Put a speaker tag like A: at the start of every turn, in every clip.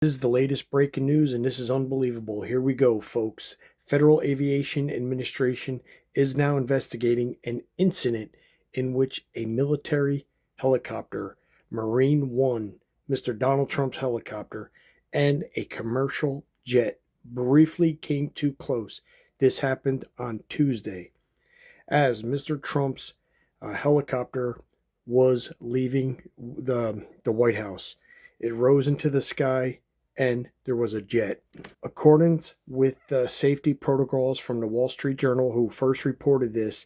A: This is the latest breaking news, and this is unbelievable. Here we go, folks. Federal Aviation Administration is now investigating an incident in which a military helicopter, Marine One, Mr. Donald Trump's helicopter, and a commercial jet briefly came too close. This happened on Tuesday as Mr. Trump's helicopter was leaving the White House. It rose into the sky and there was a jet. According with the safety protocols from the Wall Street Journal, who first reported this,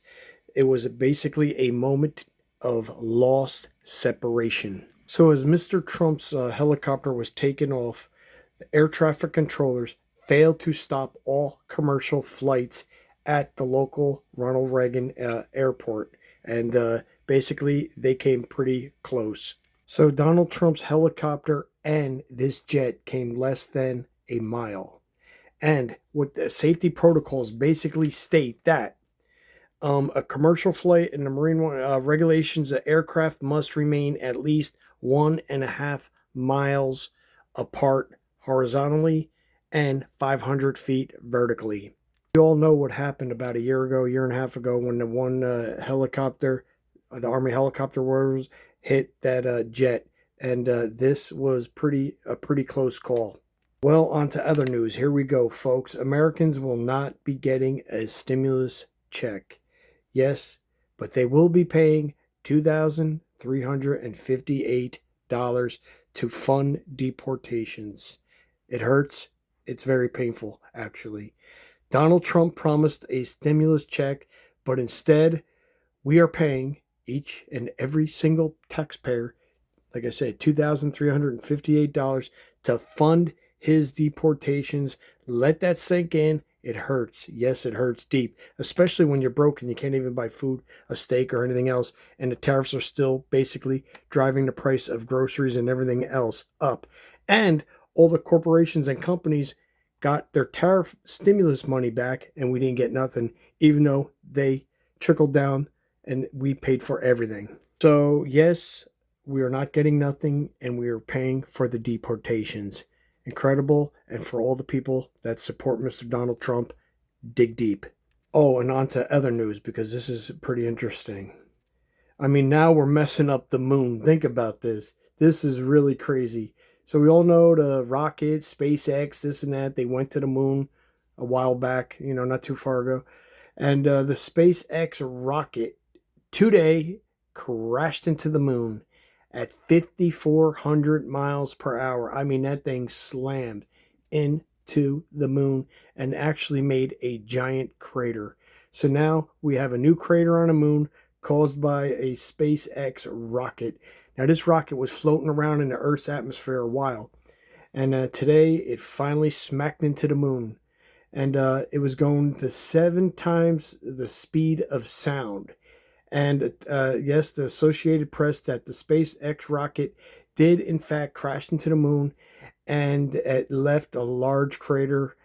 A: it was basically a moment of lost separation. So, as Mr. Trump's helicopter was taken off, the air traffic controllers failed to stop all commercial flights at the local Ronald Reagan airport. And basically, they came pretty close. So Donald Trump's helicopter and this jet came less than a mile. And what the safety protocols basically state that a commercial flight in the Marine regulations, the aircraft must remain at least 1.5 miles apart horizontally and 500 feet vertically. We all know what happened about a year and a half ago when the one helicopter, the Army helicopter was hit that jet, and this was a pretty close call. Well, on to other news. Here we go, folks. Americans will not be getting a stimulus check. Yes, but they will be paying $2,358 to fund deportations. It hurts. It's very painful, actually. Donald Trump promised a stimulus check, but instead, we are paying each and every single taxpayer, like I said, $2,358 to fund his deportations. Let that sink in. It hurts. Yes, it hurts deep, especially when you're broke and you can't even buy food, a steak, or anything else, and the tariffs are still basically driving the price of groceries and everything else up. And all the corporations and companies got their tariff stimulus money back, and we didn't get nothing, even though they trickled down and we paid for everything. So, yes, we are not getting nothing, and we are paying for the deportations. Incredible. And for all the people that support Mr. Donald Trump, dig deep. Oh, and on to other news, because this is pretty interesting. I mean, now we're messing up the moon. Think about this. This is really crazy. So we all know the rocket, SpaceX, this and that. They went to the moon a while back, not too far ago. And the SpaceX rocket today crashed into the moon at 5,400 miles per hour. I mean, that thing slammed into the moon and actually made a giant crater. So now we have a new crater on the moon caused by a SpaceX rocket. Now, this rocket was floating around in the Earth's atmosphere a while, and today it finally smacked into the moon. And it was going to 7 times the speed of sound. And yes, the Associated Press that the SpaceX rocket did in fact crash into the moon, and it left a large crater.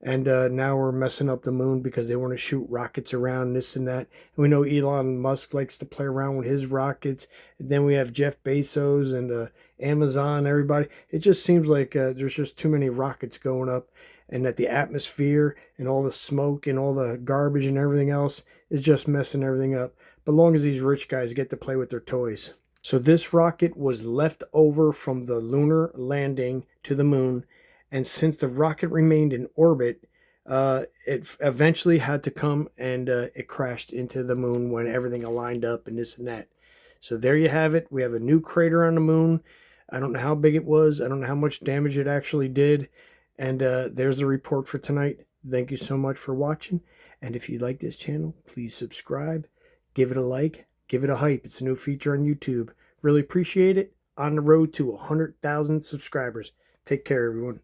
A: And now we're messing up the moon because they want to shoot rockets around this and that. And we know Elon Musk likes to play around with his rockets. And then we have Jeff Bezos and Amazon, everybody. It just seems like there's just too many rockets going up, and that the atmosphere and all the smoke and all the garbage and everything else is just messing everything up. But long as these rich guys get to play with their toys. So this rocket was left over from the lunar landing to the moon. And since the rocket remained in orbit, it eventually had to come, and it crashed into the moon when everything aligned up and this and that. So there you have it. We have a new crater on the moon. I don't know how big it was. I don't know how much damage it actually did. And there's the report for tonight. Thank you so much for watching. And if you like this channel, please subscribe. Give it a like. Give it a hype. It's a new feature on YouTube. Really appreciate it. On the road to 100,000 subscribers. Take care, everyone.